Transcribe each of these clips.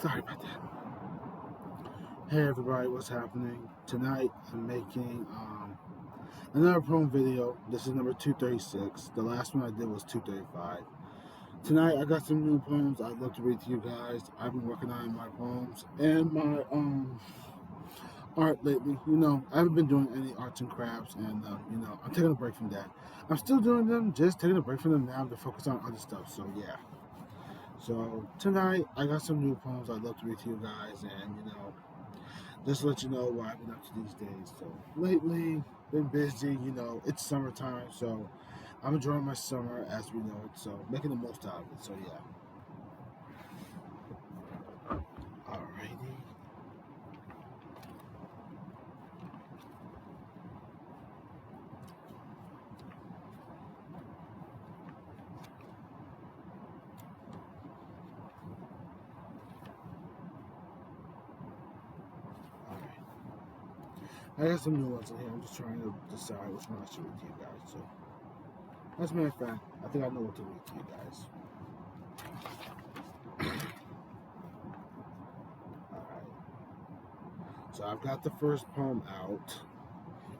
Sorry about that. Hey everybody, what's happening? Tonight I'm making another poem video. This is number 236. The last one I did was 235. Tonight I got some new poems I'd love to read to you guys. I've been working on my poems and my art lately. I haven't been doing any arts and crafts, and I'm taking a break from that. I'm still doing them, just taking a break from them now to focus on other stuff. So yeah. So tonight I got some new poems I'd love to read to you guys, and just to let you know what I've been up to these days. So lately, been busy. It's summertime, so I'm enjoying my summer as we know it. So making the most out of it. So yeah. Alrighty. Alright. I got some new ones in here. I'm just trying to decide which one I should read to you guys. So, as a matter of fact, I think I know what to read to you guys. Alright. So I've got the first poem out.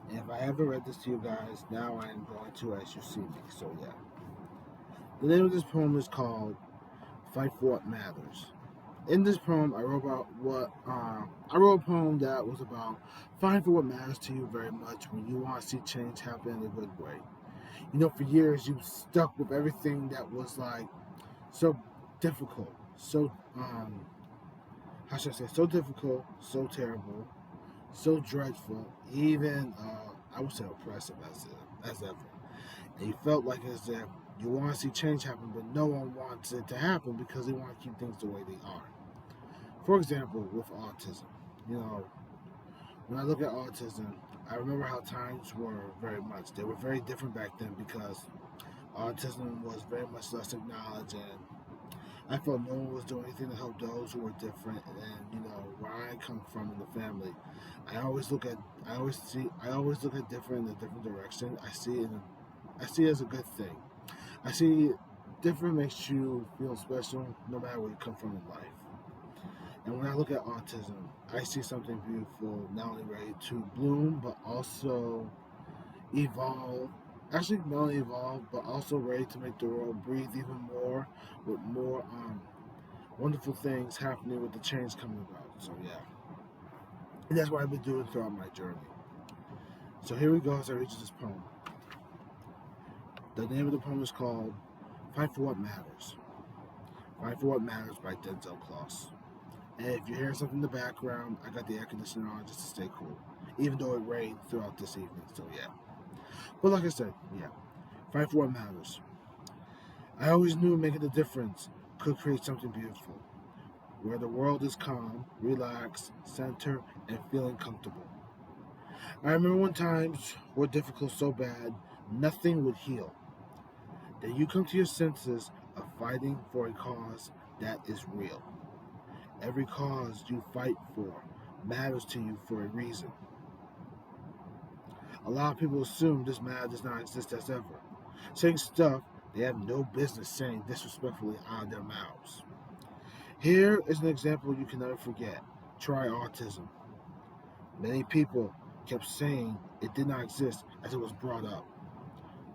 And if I haven't read this to you guys, now I am going to as you see me. So yeah. The name of this poem is called Fight for What Matters. In this poem, I wrote about I wrote a poem that was about fighting for what matters to you very much when you want to see change happen in a good way. For years you stuck with everything that was like so difficult, so how should I say, so difficult, so terrible, so dreadful, even I would say oppressive as ever. And you felt like as if you want to see change happen, but no one wants it to happen because they want to keep things the way they are. For example, with autism, you know, when I look at autism, I remember how times were they were very different back then because autism was very much less acknowledged, and I felt no one was doing anything to help those who were different. And where I come from in the family, I always look at, I always look at different in a different direction. I see it as a good thing. I see different makes you feel special no matter where you come from in life. And when I look at autism, I see something beautiful, not only ready to bloom, but also evolve. Actually, not only evolve, but also ready to make the world breathe even more with more wonderful things happening with the change coming about. So, yeah. And that's what I've been doing throughout my journey. So, here we go as I read you this poem. The name of the poem is called Fight for What Matters. Fight for What Matters by Denzel. And if you hear something in the background, I got the air conditioner on just to stay cool. Even though it rained throughout this evening, so yeah. But like I said, yeah. Fight for what matters. I always knew making a difference could create something beautiful. Where the world is calm, relaxed, centered, and feeling comfortable. I remember when times were difficult so bad, nothing would heal. Then you come to your senses of fighting for a cause that is real. Every cause you fight for matters to you for a reason. A lot of people assume this matter does not exist as ever, saying stuff they have no business saying disrespectfully out of their mouths. Here is an example you can never forget. Try autism. Many people kept saying it did not exist as it was brought up.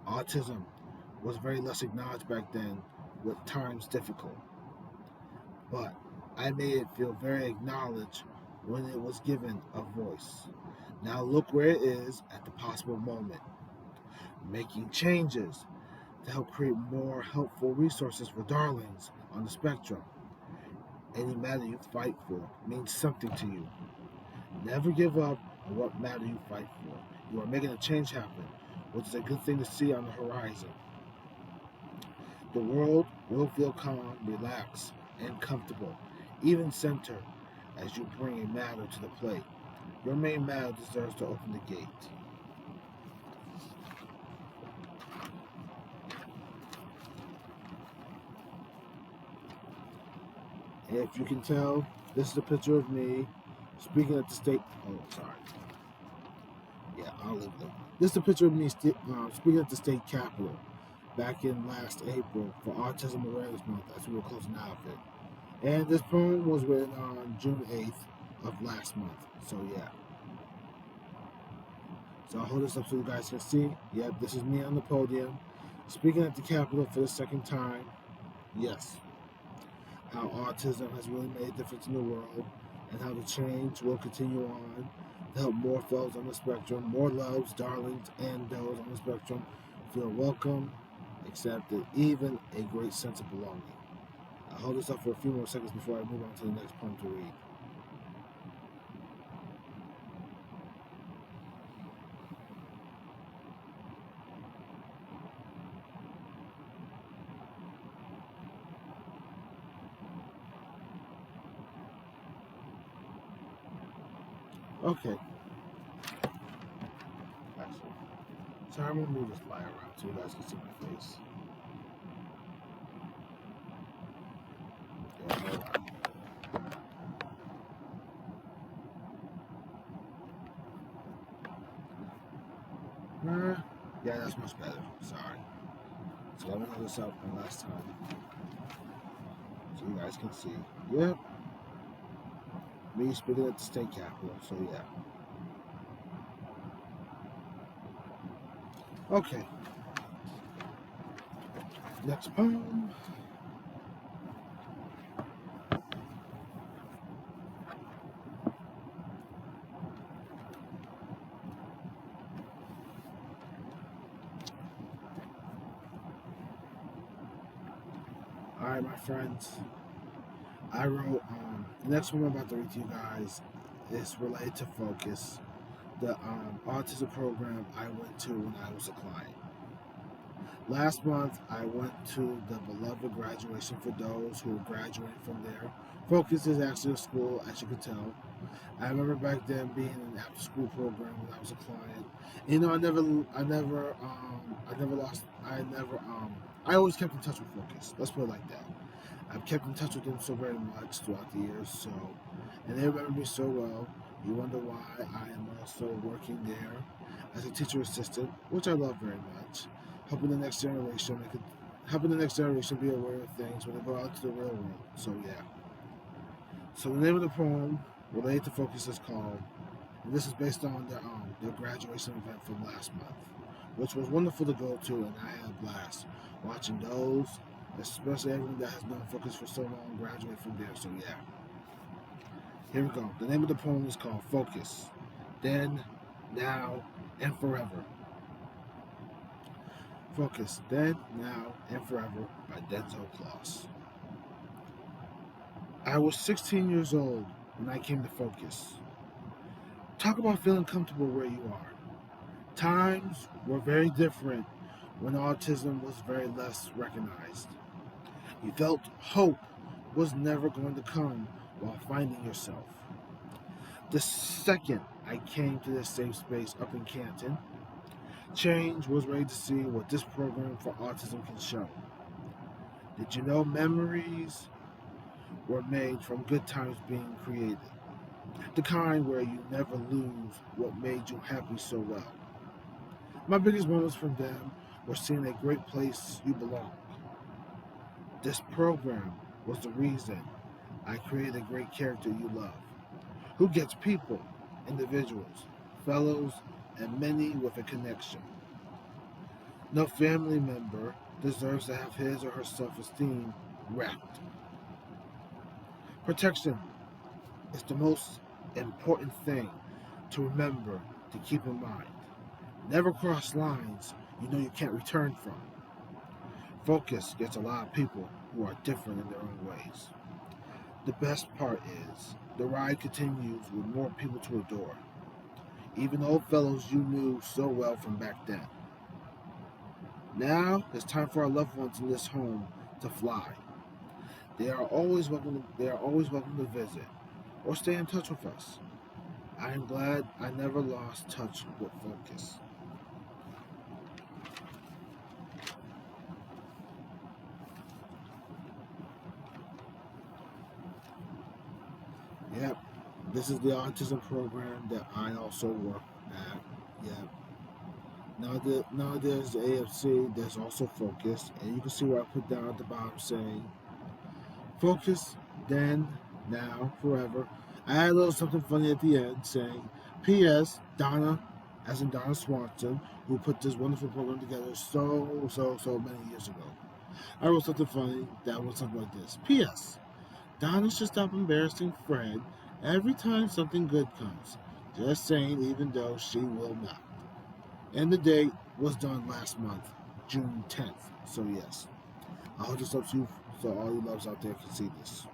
Autism was very less acknowledged back then, with times difficult. But I made it feel very acknowledged when it was given a voice. Now look where it is at the possible moment, making changes to help create more helpful resources for darlings on the spectrum. Any matter you fight for means something to you. Never give up on what matter you fight for. You are making a change happen, which is a good thing to see on the horizon. The world will feel calm, relaxed, and comfortable, even centered, as you bring a matter to the plate. Your main matter deserves to open the gate. And if you can tell, this is a picture of me speaking at the state. Oh, sorry. Yeah, I'll leave it. This is a picture of me speaking at the state capitol back in last April for Autism Awareness Month as we were closing out of it. And this poem was written on June 8th of last month. So yeah. So I'll hold this up so you guys can see. Yep, this is me on the podium, speaking at the Capitol for the second time. Yes, how autism has really made a difference in the world, and how the change will continue on to help more fellows on the spectrum, more loves, darlings, and those on the spectrum feel welcome, accepted, even a great sense of belonging. I'll hold this up for a few more seconds before I move on to the next poem to read. Okay, actually, so I'm gonna move this light around so you guys can see my face. Yeah, hold on. Yeah, that's much better. Sorry. So let me hold this up one last time so you guys can see. Yep, me speaking at the state capitol. So yeah. Okay, next poem. All right, my friends. I wrote the next one I'm about to read to you guys is related to Focus, the autism program I went to when I was a client. Last month, I went to the beloved graduation for those who are graduating from there. Focus is actually a school, as you can tell. I remember back then being in an after-school program when I was a client. You know, I never lost, I always kept in touch with Focus. Let's put it like that. I've kept in touch with them so very much throughout the years. So, and they remember me so well. You wonder why I am also working there as a teacher assistant, which I love very much, helping the next generation helping the next generation be aware of things when they go out into the real world. So yeah. So the name of the poem related to Focus is called. And this is based on their graduation event from last month, which was wonderful to go to, and I had a blast watching those, especially everyone that has known Focus for so long, graduate from there. So yeah, here we go. The name of the poem is called Focus. Then, now, and forever. Focus. Then, now, and forever by Denzel. I was 16 years old when I came to Focus. Talk about feeling comfortable where you are. Times were very different when autism was very less recognized. You felt hope was never going to come while finding yourself. The second I came to this safe space up in Canton, change was ready to see what this program for autism can show. Did you know memories were made from good times being created? The kind where you never lose what made you happy so well. My biggest moments from them were seeing a great place you belong. This program was the reason I created a great character you love, who gets people, individuals, fellows, and many with a connection. No family member deserves to have his or her self-esteem wrecked. Protection is the most important thing to remember to keep in mind. Never cross lines you know you can't return from. Focus gets a lot of people who are different in their own ways. The best part is the ride continues with more people to adore, even old fellows you knew so well from back then. Now it's time for our loved ones in this home to fly. They are always welcome to visit or stay in touch with us. I am glad I never lost touch with Focus. Yep, this is the autism program that I also work at. Yep. Now there's the AFC, there's also Focus, and you can see what I put down at the bottom saying, Focus then, now, forever. I add a little something funny at the end saying, P.S. Donna, as in Donna Swanson, who put this wonderful program together so many years ago. I wrote something funny that was something like this. P.S. Donna should stop embarrassing Fred every time something good comes. Just saying, even though she will not. And the date was done last month, June 10th. So yes, I'll hold this up to you so all you loves out there can see this.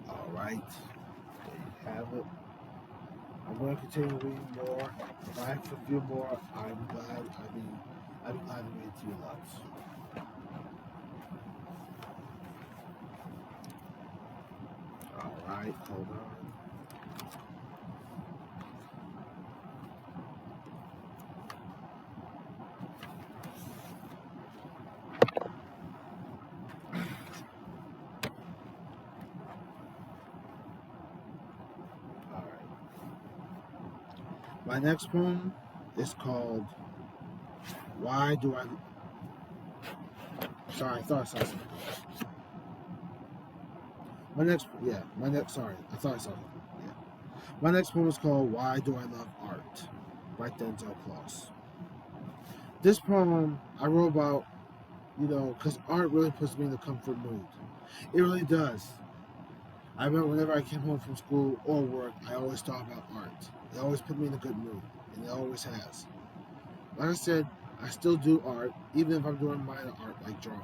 All right, there you have it. I'm going to continue reading more. If I have a few more, I'm glad. I'd be glad to read it to you loves. All right, hold on. All right. My next poem is called "Why Do I?" Sorry, I thought I saw something. Sorry, I thought I saw something. Yeah. My next poem is called "Why Do I Love Art" by Denzel. This poem I wrote about, because art really puts me in the comfort mood. It really does. I remember whenever I came home from school or work, I always thought about art. It always put me in a good mood, and it always has. Like I said, I still do art, even if I'm doing minor art like drawing.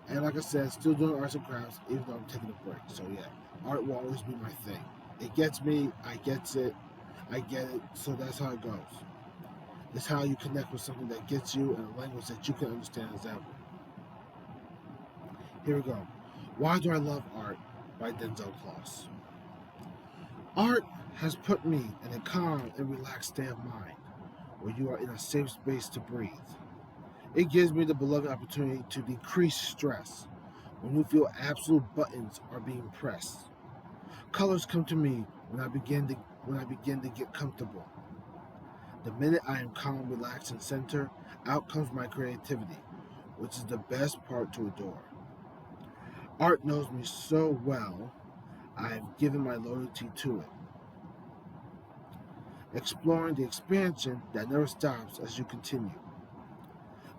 And like I said, still doing arts and crafts, even though I'm taking a break. So yeah, art will always be my thing. It gets me, I get it, so that's how it goes. It's how you connect with something that gets you in a language that you can understand as ever. Here we go. Why Do I Love Art by Denzel Kloss. Art has put me in a calm and relaxed state of mind where you are in a safe space to breathe. It gives me the beloved opportunity to decrease stress when you feel absolute buttons are being pressed. Colors come to me when I begin to get comfortable. The minute I am calm, relaxed, and centered, out comes my creativity, which is the best part to adore. Art knows me so well, I have given my loyalty to it, exploring the expansion that never stops as you continue.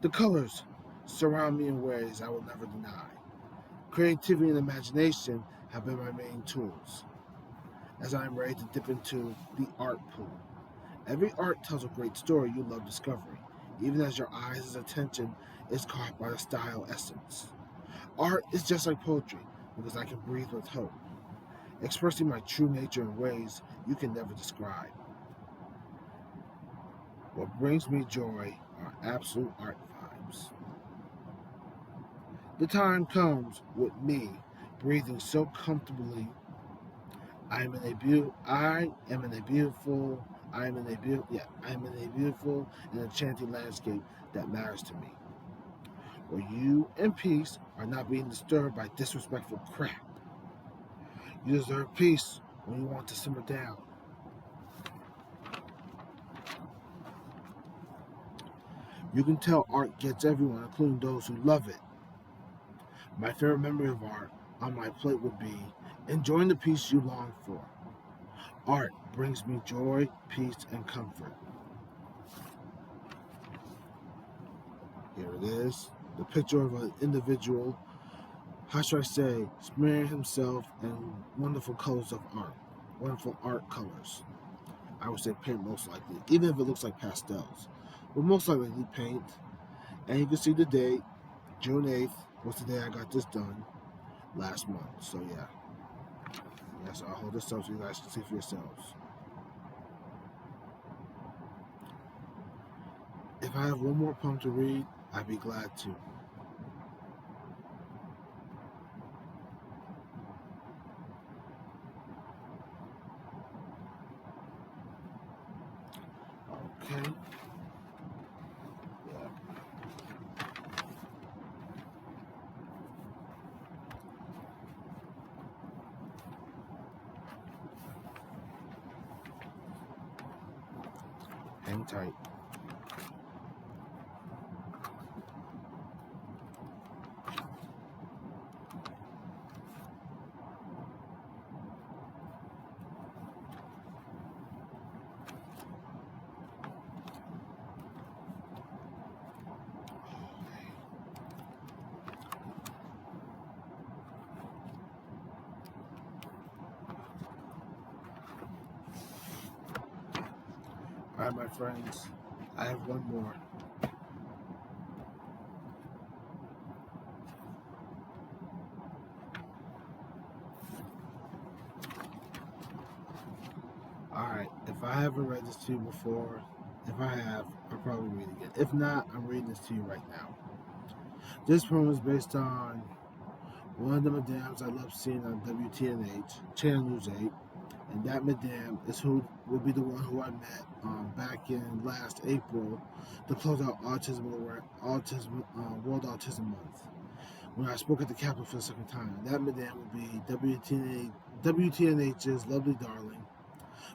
The colors surround me in ways I will never deny. Creativity and imagination have been my main tools as I am ready to dip into the art pool. Every art tells a great story you love discovering, even as your eyes' attention is caught by the style essence. Art is just like poetry because I can breathe with hope, expressing my true nature in ways you can never describe. What brings me joy are absolute art vibes. The time comes with me breathing so comfortably. I am in a beautiful and enchanting landscape that matters to me, where you and peace are not being disturbed by disrespectful crap. You deserve peace when you want to simmer down. You can tell art gets everyone, including those who love it. My favorite memory of art on my plate would be enjoying the peace you long for. Art brings me joy, peace, and comfort. Here it is. The picture of an individual, how should I say, smearing himself in wonderful colors of art, wonderful art colors. I would say paint most likely, even if it looks like pastels. But most likely paint. And you can see the date, June 8th was the day I got this done last month. So yeah. Yes, I'll hold this up so you guys can see for yourselves. If I have one more poem to read, I'd be glad to. Okay. Yeah. Hang tight. All right, my friends, I have one more. All right, if I haven't read this to you before, if I have, I'll probably read it again. If not, I'm reading this to you right now. This poem is based on one of the madams I love seeing on WTNH, Channel News 8, and that madam is who would be the one who I met back in last April to close out World Autism Month when I spoke at the Capitol for the second time. And that madam would be WTNH's lovely darling,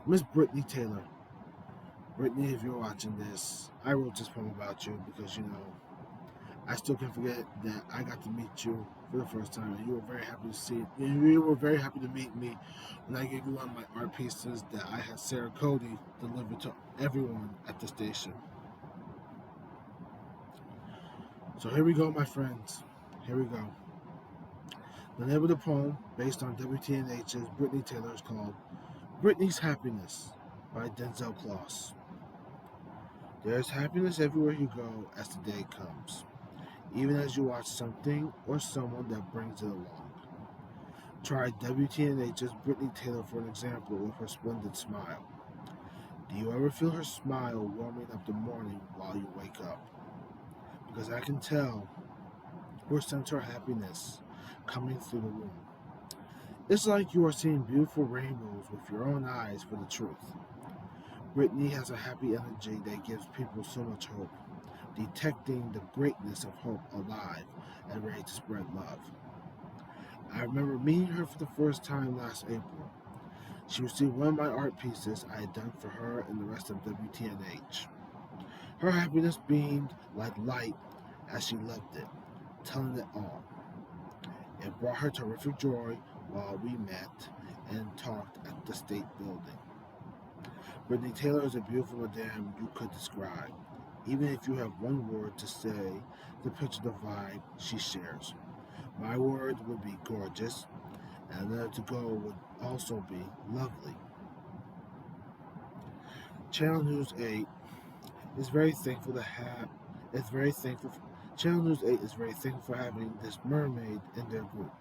Miss Brittany Taylor. Brittany, if you're watching this, I wrote this poem about you because, I still can't forget that I got to meet you for the first time, and you were very happy to see it. And you were very happy to meet me when I gave you one of my art pieces that I had Sarah Cody deliver to everyone at the station. So here we go, my friends. Here we go. The name of the poem, based on WTNH's Brittany Taylor, is called Brittany's Happiness by Denzel. There's happiness everywhere you go as the day comes, even as you watch something or someone that brings it along. Try WTNH's Brittany Taylor for an example with her splendid smile. Do you ever feel her smile warming up the morning while you wake up? Because I can tell or sense her happiness coming through the room. It's like you are seeing beautiful rainbows with your own eyes for the truth. Brittany has a happy energy that gives people so much hope, detecting the greatness of hope alive and ready to spread love. I remember meeting her for the first time last April. She received one of my art pieces I had done for her and the rest of WTNH. Her happiness beamed like light as she loved it, telling it all. It brought her terrific joy while we met and talked at the state building. Brittany Taylor is a beautiful madam you could describe, even if you have one word to say to picture the vibe she shares. My word would be gorgeous, and another to go would also be lovely. Channel News 8 is very thankful to have. It's very thankful. Channel News 8 is very thankful for having this mermaid in their group.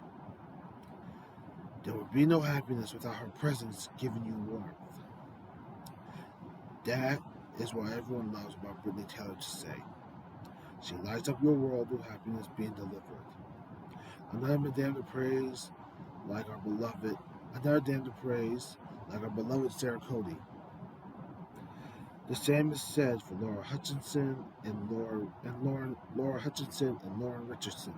There would be no happiness without her presence giving you warmth. That is what everyone loves about Brittany Taylor to say. She lights up your world with happiness being delivered. Another madame to praise like our beloved. Another dame to praise like our beloved Sarah Cody. The same is said for Laura Hutchinson and Laura Hutchinson and Lauren Richardson.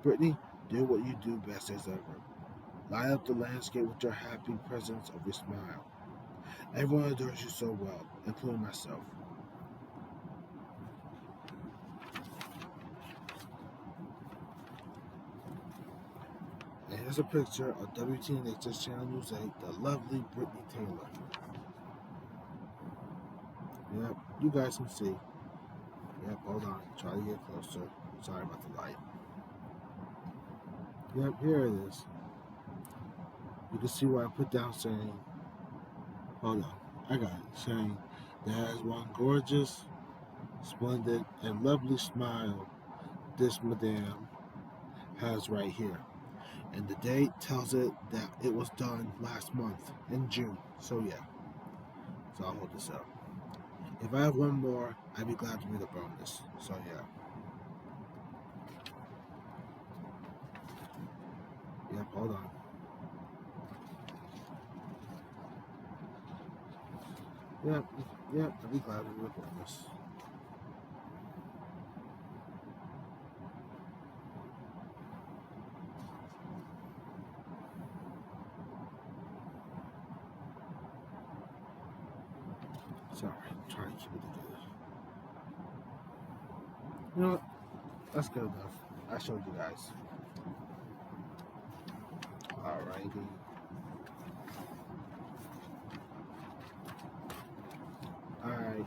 Brittany, do what you do best as ever. Light up the landscape with your happy presence of your smile. Everyone adores you so well, including myself. And here's a picture of WTNH's Channel News 8, the lovely Brittany Taylor. Yep, you guys can see. Yep, hold on. Try to get closer. Sorry about the light. Yep, here it is. You can see what I put down saying, hold on, I got it, saying, there is one gorgeous, splendid, and lovely smile this madame has right here. And the date tells it that it was done last month in June. So yeah, so I'll hold this up. If I have one more, I'd be glad to read a bonus. So yeah. Yep, hold on. Yep, I'd be glad to read a bonus. Sorry, I'm trying to keep it together. You know what? That's good enough. I showed you guys. Alrighty. Alright.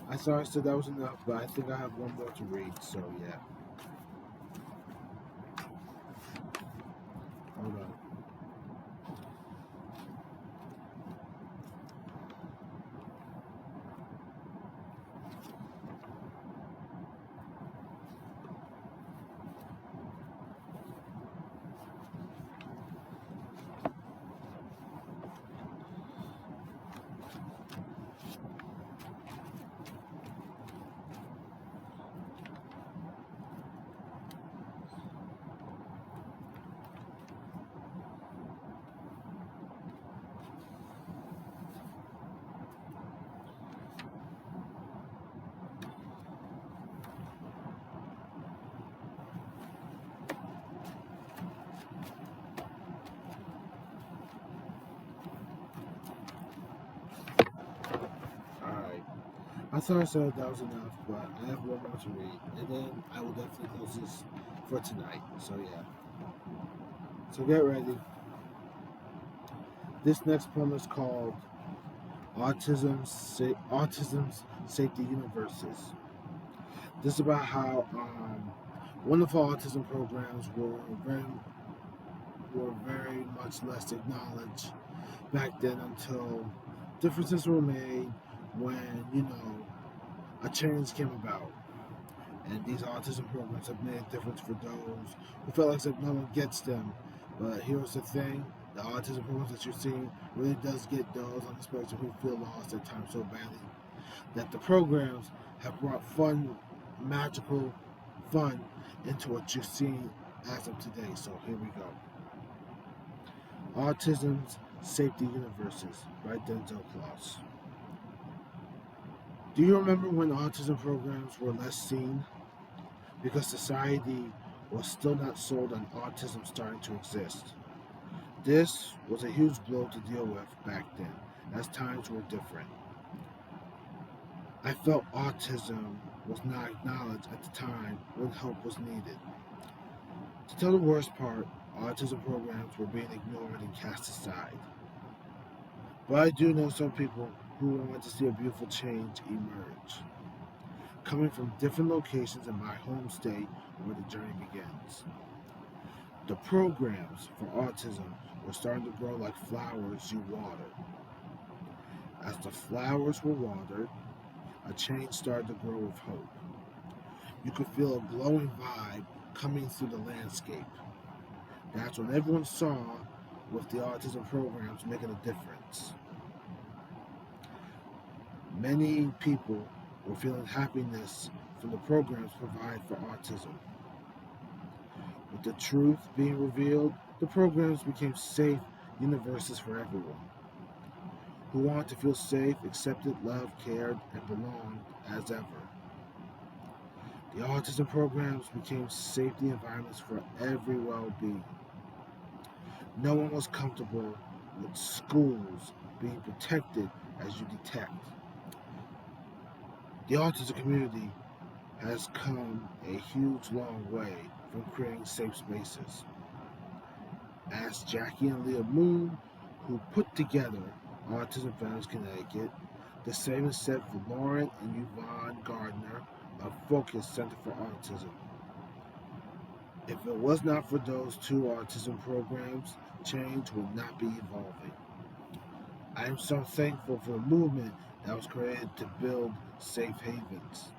I saw I said that was enough, but I think I have one more to read, so yeah. Hold on. Alright. I thought I said that was enough, but I have one more to read, and then I will definitely close this for tonight. So yeah. So get ready. This next poem is called Autism's Safety Universes. This is about how wonderful autism programs were very much less acknowledged back then until differences were made when a change came about. And these autism programs have made a difference for those who felt like no one gets them. But here's the thing: the autism programs that you're seeing really does get those on the spectrum who feel lost at times so badly. That the programs have brought magical fun into what you're seeing as of today. So here we go. Autism's Safety Universes by Denzel. Do you remember when autism programs were less seen? Because society was still not sold on autism starting to exist. This was a huge blow to deal with back then, as times were different. I felt autism was not acknowledged at the time when help was needed. To tell the worst part, autism programs were being ignored and cast aside. But I do know some people who want to see a beautiful change emerge, coming from different locations in my home state where the journey begins. The programs for autism were starting to grow like flowers you water. As the flowers were watered, a change started to grow with hope. You could feel a glowing vibe coming through the landscape. That's when everyone saw with the autism programs making a difference. Many people were feeling happiness from the programs provided for autism. With the truth being revealed, the programs became safe universes for everyone who wanted to feel safe, accepted, loved, cared, and belonged as ever. The autism programs became safety environments for every well-being. No one was comfortable with schools being protected as you detect. The autism community has come a huge long way from creating safe spaces. Ask Jackie and Leah Moon, who put together Autism Families Connecticut. The same is said for Lauren and Yvonne Gardner of Focus Center for Autism. If it was not for those two autism programs, change would not be evolving. I am so thankful for the movement that was created to build safe havens.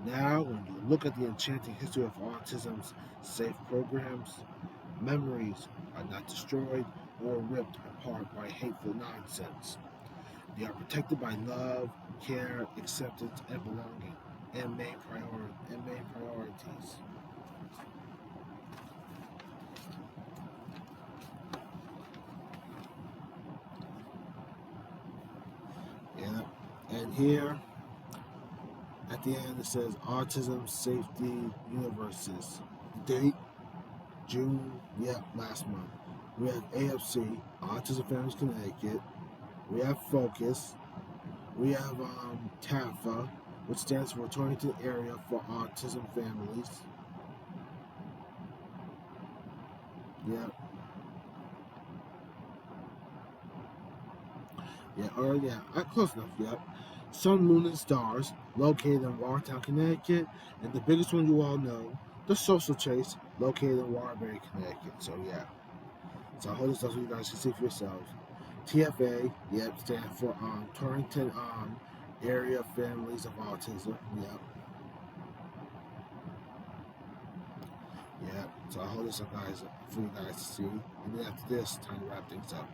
Now, when you look at the enchanting history of autism's safe programs, memories are not destroyed or ripped apart by hateful nonsense. They are protected by love, care, acceptance, and belonging, and main priorities. Yeah. And here at the end it says Autism Safety Universes. Date June, last month. We have AFC, Autism Families Connecticut. We have Focus, We have TAFA, which stands for Torrington Area for Autism Families. Yep. Close enough, yep. Sun, Moon, and Stars, located in Watertown, Connecticut, and the biggest one you all know, the Social Chase, located in Waterbury, Connecticut. So yeah, so I hope this stuff so you guys can see for yourselves. TFA, yep, stands for Torrington Area Families of Autism. Yep, yep. So I hold this up, guys, for you guys to see. And then after this, time to wrap things up.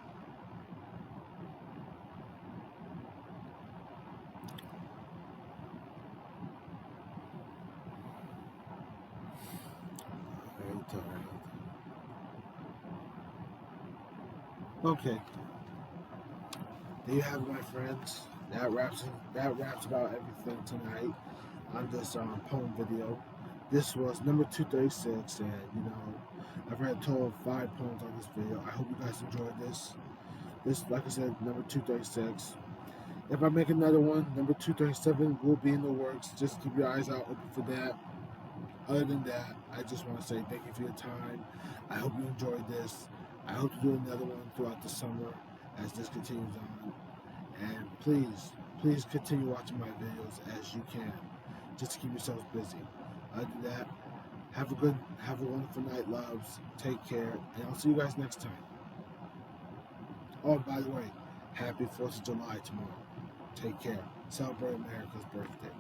Okay, there you have it, my friends. That wraps about everything tonight on this poem video. This was number 236, and I've read a total of 5 poems on this video. I hope you guys enjoyed this. This, like I said, number 236. If I make another one, number 237 will be in the works. Just keep your eyes out open for that. Other than that, I just want to say thank you for your time. I hope you enjoyed this. I hope to do another one throughout the summer as this continues on. And please continue watching my videos as you can, just to keep yourselves busy. Other than that, have a wonderful night, loves. Take care, and I'll see you guys next time. Oh, by the way, happy 4th of July tomorrow. Take care. Celebrate America's birthday.